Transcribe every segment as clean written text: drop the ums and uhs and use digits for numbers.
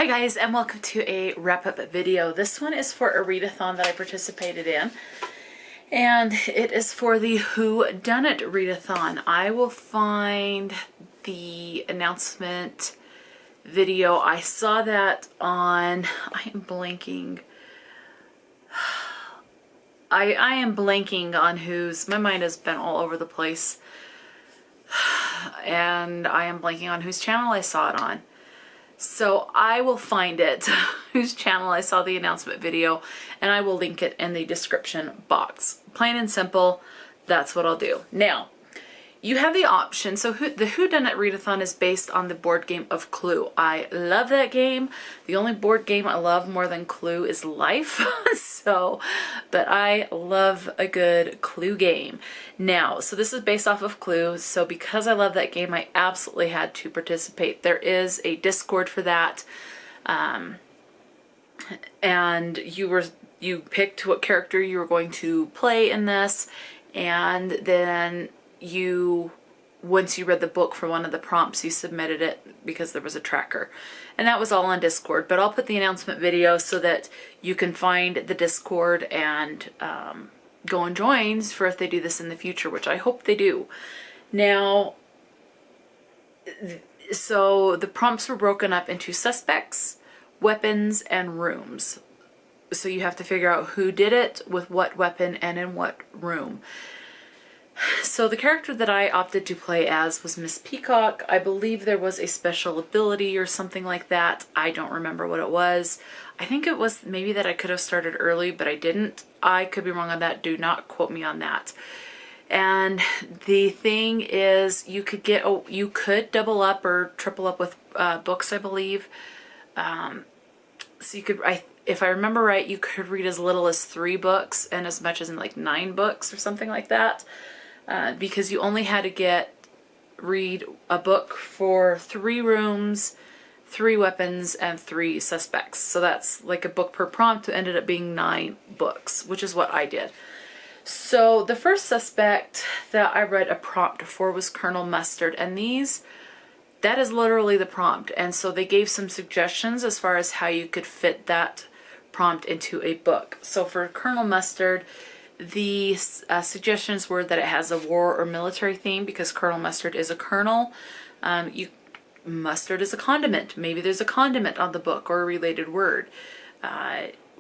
Hi guys, and welcome to a wrap-up video. This one is for a readathon that I participated in, and it is for the Who Dunnit readathon. I will find the announcement video. I saw that on, I am blanking. I am blanking on whose, my mind has been all over the place, and I am blanking on whose channel I saw it on. So I will find it, whose channel I saw the announcement video, and I will link it in the description box. Plain and simple, that's what I'll do. Now, you have the option, so the Who Dunnit readathon is based on the board game of Clue. I love that game. The only board game I love more than Clue is Life, but I love a good Clue game. Now, so this is based off of Clue, so because I love that game, I absolutely had to participate. There is a Discord for that, and you picked what character you were going to play in this, and then once you read the book for one of the prompts, you submitted it because there was a tracker. And that was all on Discord, but I'll put the announcement video so that you can find the Discord and go and join for if they do this in the future, which I hope they do. Now, so the prompts were broken up into suspects, weapons, and rooms. So you have to figure out who did it, with what weapon, and in what room. So the character that I opted to play as was Miss Peacock. I believe there was a special ability or something like that. I don't remember what it was. I think it was maybe that I could have started early, but I didn't. I could be wrong on that. Do not quote me on that. And the thing is, you could double up or triple up with books, I believe. So you could, if I remember right, you could read as little as 3 books and as much as in like 9 books or something like that. Because you only had to read a book for 3 rooms, 3 weapons, and 3 suspects. So that's like a book per prompt. It ended up being 9 books, which is what I did. So the first suspect that I read a prompt for was Colonel Mustard, and that is literally the prompt. And so they gave some suggestions as far as how you could fit that prompt into a book. So for Colonel Mustard, the suggestions were that it has a war or military theme because Colonel Mustard is a colonel. Mustard is a condiment. Maybe there's a condiment on the book or a related word.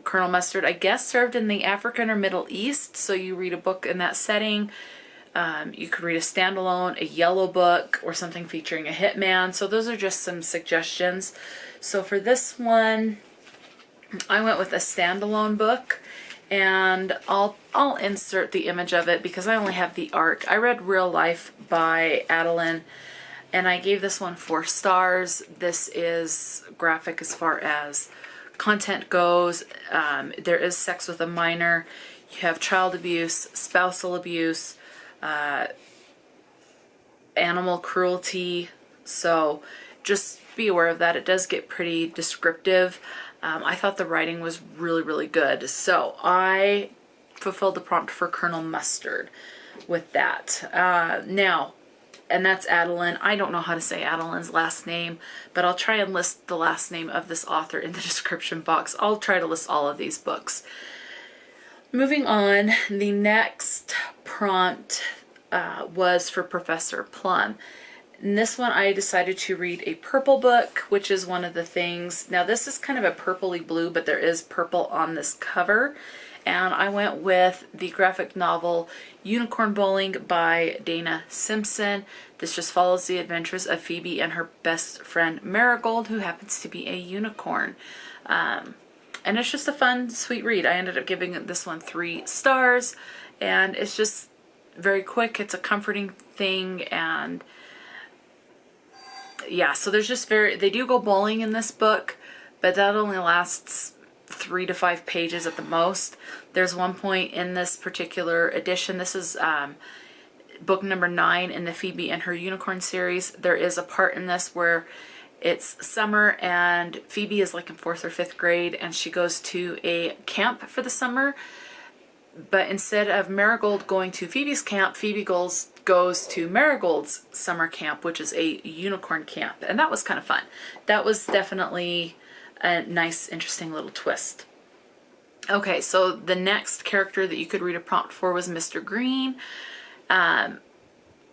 Colonel Mustard, I guess, served in the African or Middle East, so you read a book in that setting. You could read a standalone, a yellow book, or something featuring a hitman. So those are just some suggestions. So for this one, I went with a standalone book. And I'll insert the image of it because I only have the art. I read Real Life by Adeline, and I gave this one 4 stars. This is graphic as far as content goes. There is sex with a minor. You have child abuse, spousal abuse, animal cruelty. So just be aware of that. It does get pretty descriptive. I thought the writing was really, really good. So I fulfilled the prompt for Colonel Mustard with that. Now, and that's Adeline. I don't know how to say Adeline's last name, but I'll try and list the last name of this author in the description box. I'll try to list all of these books. Moving on, the next prompt was for Professor Plum. In this one, I decided to read a purple book, which is one of the things. Now, this is kind of a purpley blue, but there is purple on this cover. And I went with the graphic novel Unicorn Bowling by Dana Simpson. This just follows the adventures of Phoebe and her best friend Marigold, who happens to be a unicorn. And it's just a fun, sweet read. I ended up giving this one 3 stars. And it's just very quick. It's a comforting thing, and yeah, so there's just they do go bowling in this book, but that only lasts 3 to 5 pages at the most. There's one point in this particular edition, this is book number 9 in the Phoebe and Her Unicorn series. There is a part in this where it's summer and Phoebe is like in 4th or 5th grade, and she goes to a camp for the summer. But instead of Marigold going to Phoebe's camp, Phoebe goes to Marigold's summer camp, which is a unicorn camp. And that was kind of fun. That was definitely a nice, interesting little twist. Okay, so the next character that you could read a prompt for was Mr. Green.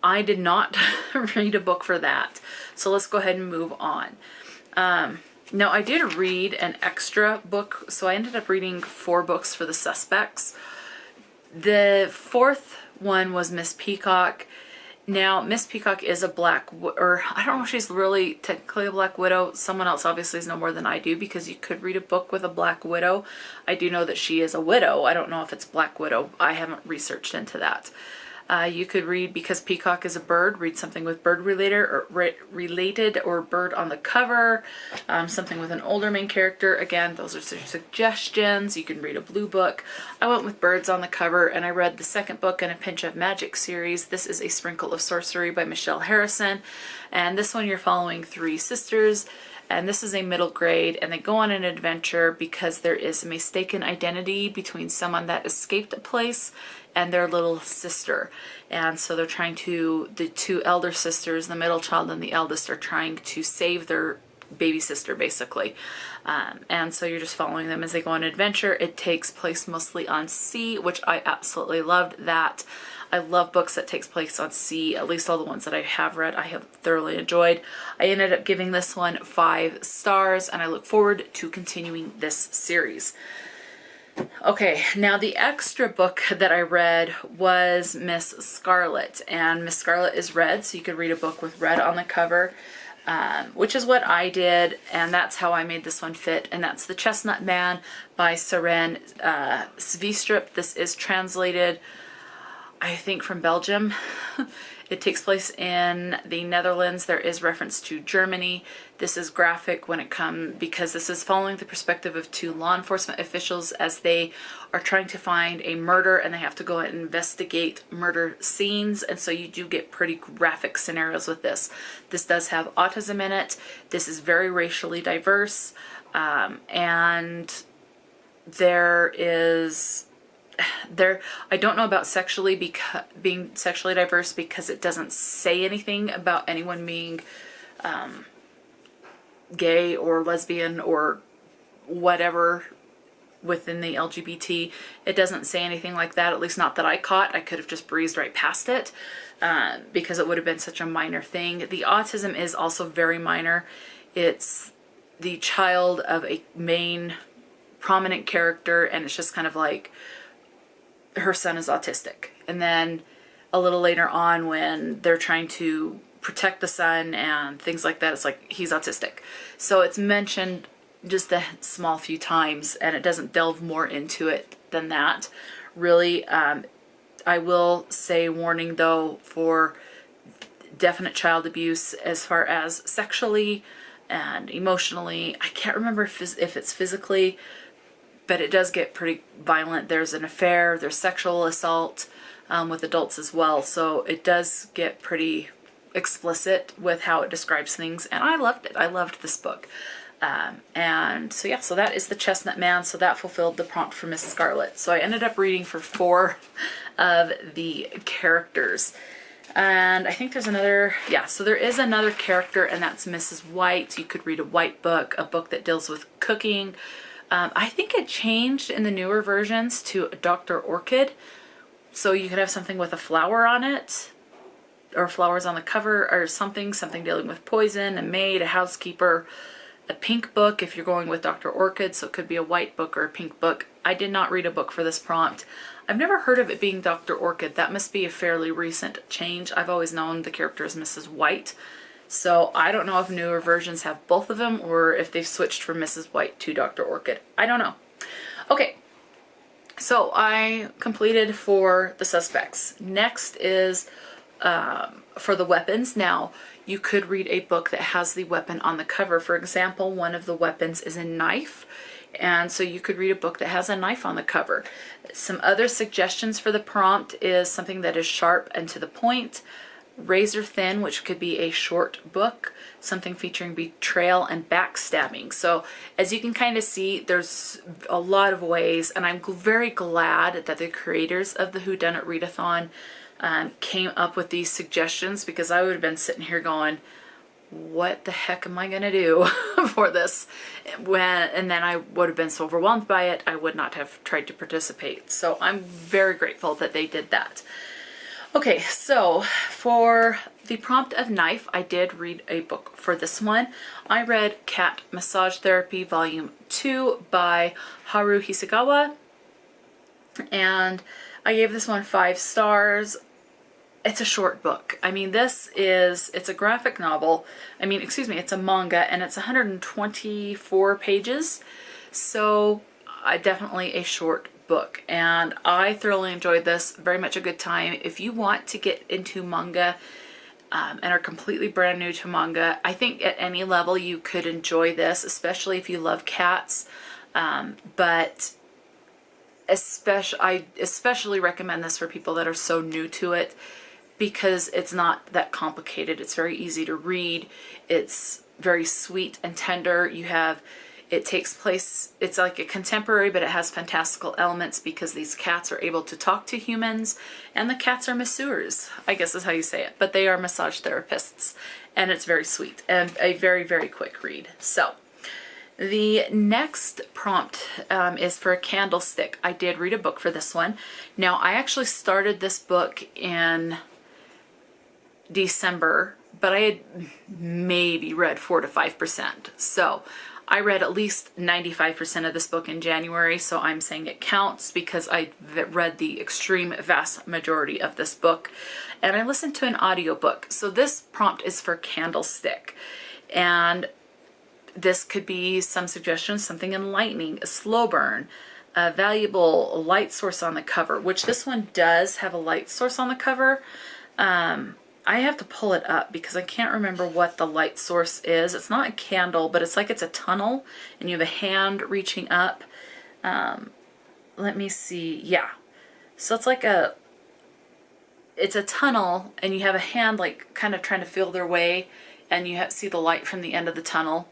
I did not read a book for that, so let's go ahead and move on. Now, I did read an extra book, so I ended up reading 4 books for the suspects. The 4th one was Miss Peacock. Now, Miss Peacock is a or I don't know if she's really technically a Black Widow. Someone else obviously knows more than I do, because you could read a book with a Black Widow. I do know that she is a widow. I don't know if it's Black Widow. I haven't researched into that. You could read, because Peacock is a bird, read something with bird related or bird on the cover, something with an older main character. Again, those are suggestions. You can read a blue book. I went with birds on the cover, and I read the 2nd book in a Pinch of Magic series. This is A Sprinkle of Sorcery by Michelle Harrison, and this one you're following 3 sisters, and this is a middle grade, and they go on an adventure because there is a mistaken identity between someone that escaped a place and their little sister. And so they're trying to, the 2 elder sisters, the middle child and the eldest, are trying to save their baby sister, basically. And so you're just following them as they go on an adventure. It takes place mostly on sea, which I absolutely loved that. I love books that takes place on sea. At least all the ones that I have read, I have thoroughly enjoyed. I ended up giving this one 5 stars, and I look forward to continuing this series. Okay, now the extra book that I read was Miss Scarlet, and Miss Scarlet is red, so you could read a book with red on the cover, which is what I did, and that's how I made this one fit, and that's The Chestnut Man by Soren Sveistrup. This is translated, I think, from Belgium. It takes place in the Netherlands. There is reference to Germany. This is graphic when it comes, because this is following the perspective of 2 law enforcement officials as they are trying to find a murder, and they have to go and investigate murder scenes. And so you do get pretty graphic scenarios with this. This does have autism in it. This is very racially diverse. And there is... I don't know about being sexually diverse, because it doesn't say anything about anyone being gay or lesbian or whatever within the LGBT. It doesn't say anything like that, at least not that I caught. I could have just breezed right past it because it would have been such a minor thing. The autism is also very minor. It's the child of a main prominent character, and it's just kind of like, her son is autistic. And then a little later on, when they're trying to protect the son and things like that, it's like, he's autistic. So it's mentioned just a small few times, and it doesn't delve more into it than that, really. I will say, warning though, for definite child abuse as far as sexually and emotionally. I can't remember if it's physically, but it does get pretty violent. There's an affair, there's sexual assault with adults as well. So it does get pretty explicit with how it describes things. And I loved it. I loved this book. And so yeah, so that is The Chestnut Man. So that fulfilled the prompt for Miss Scarlet. So I ended up reading for 4 of the characters. And I think there's another, yeah, so there is another character, and that's Mrs. White. You could read a white book, a book that deals with cooking. I think it changed in the newer versions to Dr. Orchid. So you could have something with a flower on it, or flowers on the cover, or something dealing with poison, a maid, a housekeeper, a pink book if you're going with Dr. Orchid, so it could be a white book or a pink book. I did not read a book for this prompt. I've never heard of it being Dr. Orchid. That must be a fairly recent change. I've always known the character as Mrs. White. So I don't know if newer versions have both of them, or if they've switched from Mrs. White to Dr. Orchid. I don't know. Okay, so I completed for the suspects. Next is for the weapons. Now, you could read a book that has the weapon on the cover. For example, one of the weapons is a knife. And so you could read a book that has a knife on the cover. Some other suggestions for the prompt is something that is sharp and to the point. Razor thin, which could be a short book, something featuring betrayal and backstabbing. So as you can kind of see, there's a lot of ways, and I'm very glad that the creators of the Who Dunnit Readathon came up with these suggestions, because I would have been sitting here going, what the heck am I going to do for this? And then I would have been so overwhelmed by it, I would not have tried to participate. So I'm very grateful that they did that. Okay, so for the prompt of knife, I did read a book for this one. I read Cat Massage Therapy Volume 2 by Haru Hisakawa, and I gave this one 5 stars. It's a short book. I mean, it's a graphic novel. I mean, excuse me, it's a manga, and it's 124 pages. So definitely a short book, and I thoroughly enjoyed this. Very much a good time. If you want to get into manga and are completely brand new to manga, I think at any level you could enjoy this, especially if you love cats. But I especially recommend this for people that are so new to it, because it's not that complicated. It's very easy to read. It's very sweet and tender. It takes place, it's like a contemporary, but it has fantastical elements because these cats are able to talk to humans, and the cats are masseurs, I guess is how you say it, but they are massage therapists, and it's very sweet and a very, very quick read. So the next prompt is for a candlestick. I did read a book for this one. Now, I actually started this book in December, but I had maybe read 4 to 5%. So I read at least 95% of this book in January, so I'm saying it counts because I read the extreme vast majority of this book, and I listened to an audiobook. So this prompt is for candlestick, and this could be some suggestions, something enlightening, a slow burn, a valuable light source on the cover, which this one does have a light source on the cover. I have to pull it up because I can't remember what the light source is. It's not a candle, but it's like it's a tunnel, and you have a hand reaching up. Let me see. Yeah. So it's like it's a tunnel, and you have a hand like kind of trying to feel their way, and you see the light from the end of the tunnel.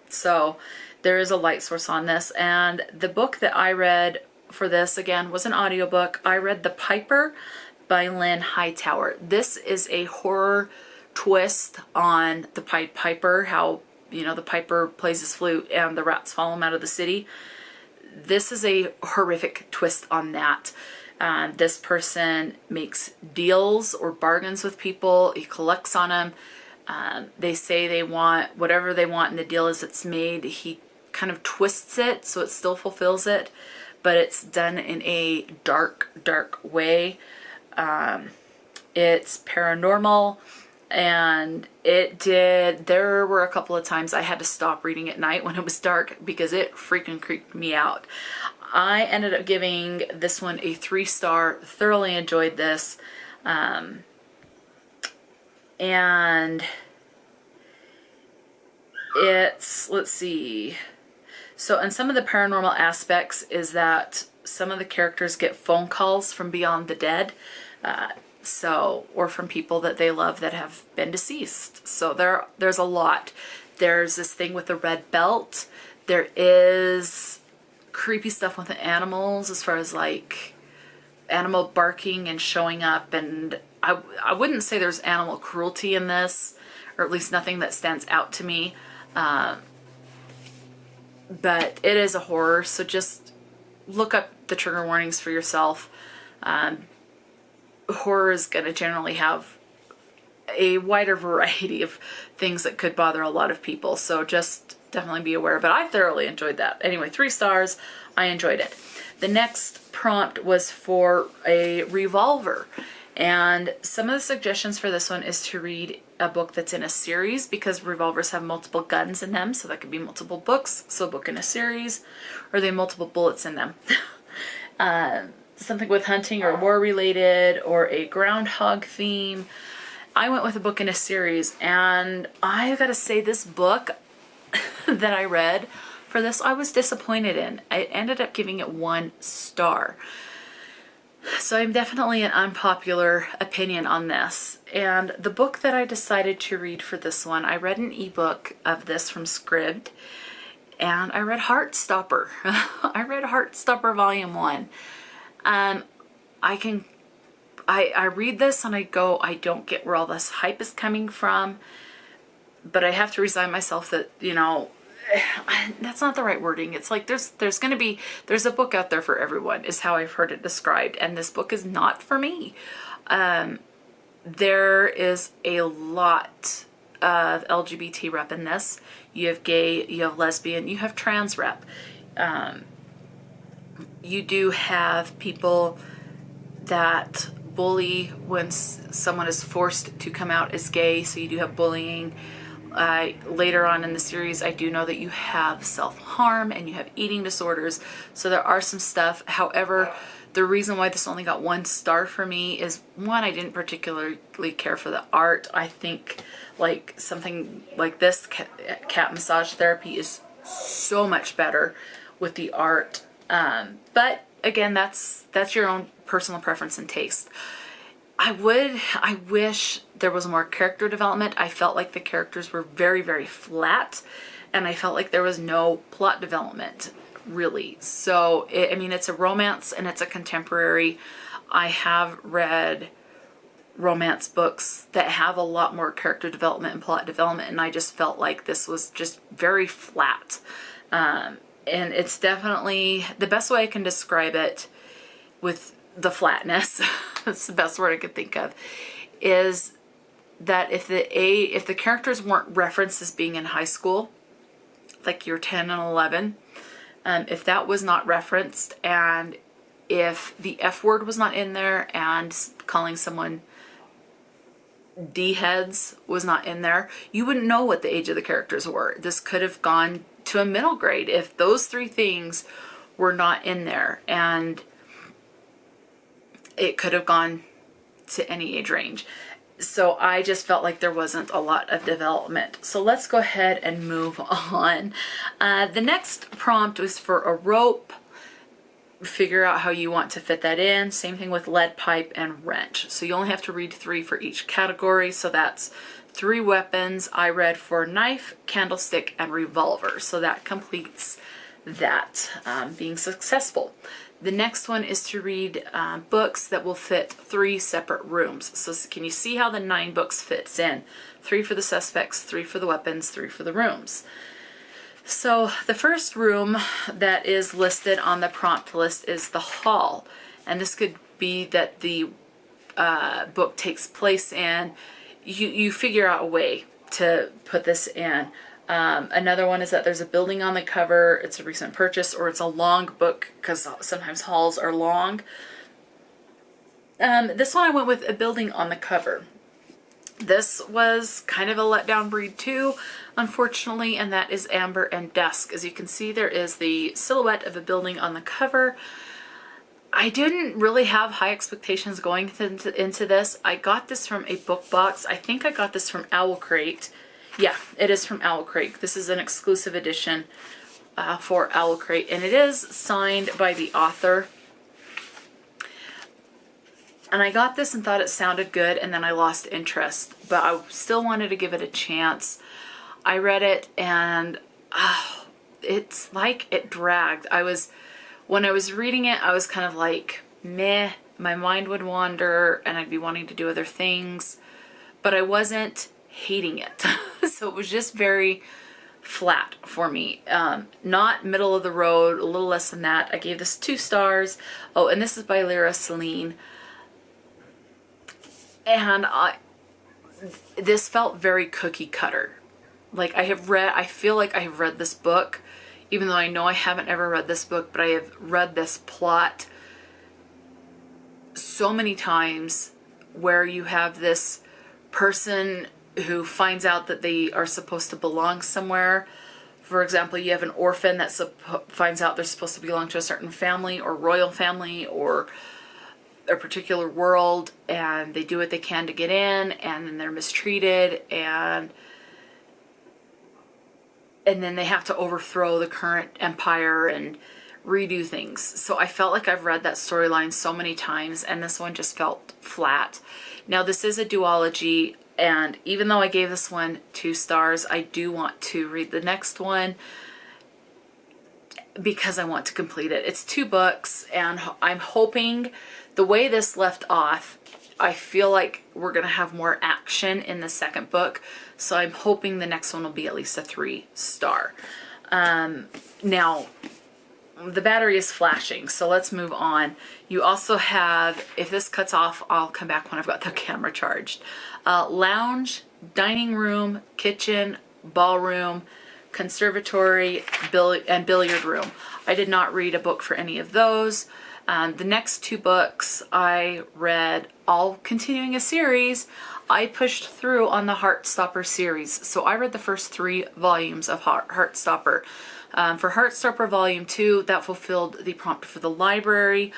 So there is a light source on this. And the book that I read for this, again, was an audiobook. I read The Piper by Lynn Hightower. This is a horror twist on the Pied Piper, how, you know, the piper plays his flute and the rats follow him out of the city. This is a horrific twist on that. This person makes deals or bargains with people. He collects on them. They say they want whatever they want, and the deal is it's made. He kind of twists it so it still fulfills it, but it's done in a dark, dark way. It's paranormal, and there were a couple of times I had to stop reading at night when it was dark because it freaking creeped me out. I ended up giving this one a 3-star, thoroughly enjoyed this. And it's, let's see. So, and some of the paranormal aspects is that some of the characters get phone calls from beyond the dead, or from people that they love that have been deceased. So there's a lot. There's this thing with the red belt. There is creepy stuff with the animals, as far as like animal barking and showing up. And I wouldn't say there's animal cruelty in this, or at least nothing that stands out to me. But it is a horror, so just look up the trigger warnings for yourself. Horror is going to generally have a wider variety of things that could bother a lot of people, so just definitely be aware. But I thoroughly enjoyed that. Anyway, 3 stars. I enjoyed it. The next prompt was for a revolver, and some of the suggestions for this one is to read a book that's in a series, because revolvers have multiple guns in them, so that could be multiple books, so a book in a series, or they have multiple bullets in them. Something with hunting or war related, or a groundhog theme. I went with a book in a series, and I gotta say, this book that I read for this, I was disappointed in. I ended up giving it 1 star. So I'm definitely an unpopular opinion on this. And the book that I decided to read for this one, I read an ebook of this from Scribd, and I read Heartstopper. I read Heartstopper Volume 1. I read this and I go, I don't get where all this hype is coming from. but I have to resign myself that, you know, that's not the right wording. It's like there's a book out there for everyone is how I've heard it described, and this book is not for me. There is a lot of LGBT rep in this. You have gay, you have lesbian, you have trans rep. You do have people that bully when someone is forced to come out as gay, so you do have bullying. Later on in the series, I do know that you have self-harm and you have eating disorders, so there are some stuff. However, the reason why this only got 1 star for me is, one, I didn't particularly care for the art. I think like something like this, cat massage therapy, is so much better with the art. But again, that's your own personal preference and taste. I wish there was more character development. I felt like the characters were very, very flat, and I felt like there was no plot development, really. So, I mean, it's a romance and it's a contemporary. I have read romance books that have a lot more character development and plot development, and I just felt like this was just very flat. And it's definitely, the best way I can describe it with the flatness, that's the best word I could think of, is that if the characters weren't referenced as being in high school, like you're 10 and 11, if that was not referenced, and if the F word was not in there, and calling someone D-heads was not in there, you wouldn't know what the age of the characters were. This could have gone to a middle grade if those 3 things were not in there, and it could have gone to any age range. So I just felt like there wasn't a lot of development. So let's go ahead and move on. The next prompt was for a rope. Figure out how you want to fit that in. Same thing with lead pipe and wrench. So you only have to read 3 for each category. So that's 3 weapons. I read for knife, candlestick, and revolver. So that completes that being successful. The next one is to read books that will fit 3 separate rooms. So can you see how the 9 books fits in? 3 for the suspects, 3 for the weapons, 3 for the rooms. So the first room that is listed on the prompt list is the hall. And this could be that the book takes place in. You figure out a way to put this in. Another one is that there's a building on the cover. It's a recent purchase, or it's a long book, because sometimes halls are long. This one I went with a building on the cover. This was kind of a letdown read too, unfortunately, and that is Amber and Dusk. As you can see, there is the silhouette of a building on the cover. I didn't really have high expectations going into this. I got this from a book box. I think I got this from Owl Crate. Yeah, it is from Owl Crate. This is an exclusive edition for Owl Crate, and it is signed by the author. And I got this and thought it sounded good, and then I lost interest, but I still wanted to give it a chance. I read it, and it's like it dragged. When I was reading it, I was kind of like, meh, my mind would wander, and I'd be wanting to do other things, but I wasn't hating it. So it was just very flat for me. Not middle of the road, a little less than that. I gave this 2 stars. Oh, and this is by Lyra, Selene. And this felt very cookie cutter. Like I feel like I have read this book, even though I know I haven't ever read this book, but I have read this plot so many times, where you have this person who finds out that they are supposed to belong somewhere. For example, you have an orphan that finds out they're supposed to belong to a certain family or royal family or a particular world, and they do what they can to get in, and then they're mistreated, and then they have to overthrow the current empire and redo things. So I felt like I've read that storyline so many times, and this one just felt flat. Now, this is a duology, and even though I gave this one 2 stars, I do want to read the next one because I want to complete it. It's 2 books, and I'm hoping the way this left off, I feel like we're going to have more action in the second book. So I'm hoping the next one will be at least a 3-star. Now, the battery is flashing, so let's move on. You also have, if this cuts off, I'll come back when I've got the camera charged. Lounge, dining room, kitchen, ballroom, conservatory, and billiard room. I did not read a book for any of those. The next 2 books I read, all continuing a series, I pushed through on the Heartstopper series. So I read the first 3 volumes of Heartstopper. For Heartstopper Volume 2, that fulfilled the prompt for the library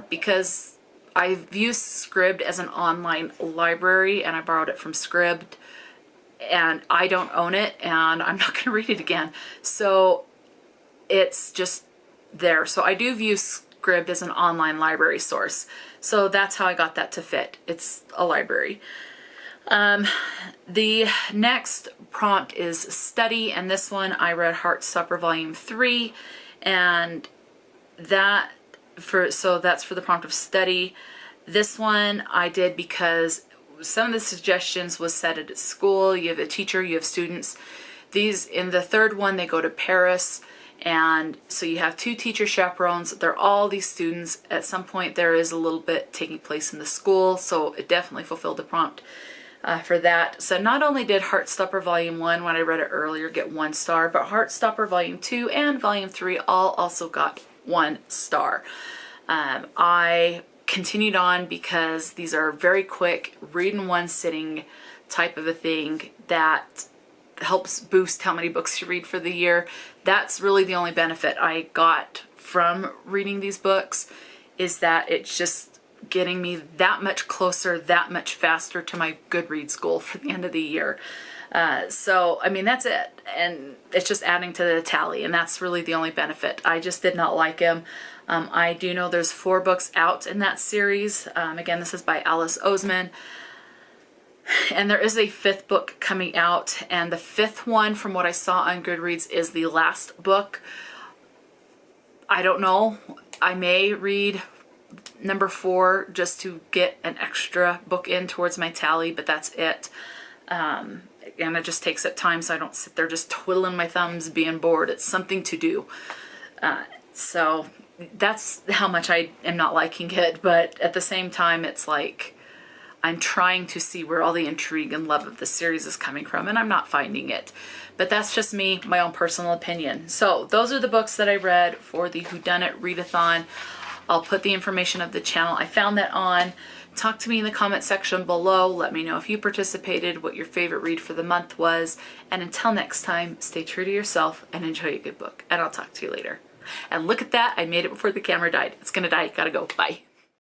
because I view Scribd as an online library, and I borrowed it from Scribd, and I don't own it, and I'm not going to read it again. So it's just there. So I do view Scribd as an online library source. So that's how I got that to fit. It's a library. The next prompt is study, and this one I read Heartstopper Volume 3, and that's for the prompt of study. This one I did because some of the suggestions was set at school. You have a teacher, you have students. These, in the third one, they go to Paris, and so you have 2 teacher chaperones. They're all these students. At some point there is a little bit taking place in the school, so it definitely fulfilled the prompt for that. So not only did Heartstopper Volume 1, when I read it earlier, get 1 star, but Heartstopper Volume 2 and Volume 3 all also got 1 star. I continued on because these are very quick, read in one sitting type of a thing that helps boost how many books you read for the year. That's really the only benefit I got from reading these books, is that it's just getting me that much closer, that much faster to my Goodreads goal for the end of the year. So, I mean, that's it. And it's just adding to the tally, and that's really the only benefit. I just did not like him. I do know there's 4 books out in that series. Again, this is by Alice Oseman. And there is a 5th book coming out, and the 5th one, from what I saw on Goodreads, is the last book. I don't know. I may read number 4 just to get an extra book in towards my tally, but that's it. And it just takes up time, so I don't sit there just twiddling my thumbs being bored. It's something to do. So that's how much I am not liking it, but at the same time, it's like I'm trying to see where all the intrigue and love of the series is coming from, and I'm not finding it. But that's just me, my own personal opinion. So those are the books that I read for the Who Dunnit Readathon. I'll put the information of the channel I found that on. Talk to me in the comment section below. Let me know if you participated, what your favorite read for the month was. And until next time, stay true to yourself and enjoy a good book. And I'll talk to you later. And look at that, I made it before the camera died. It's gonna die, gotta go, bye.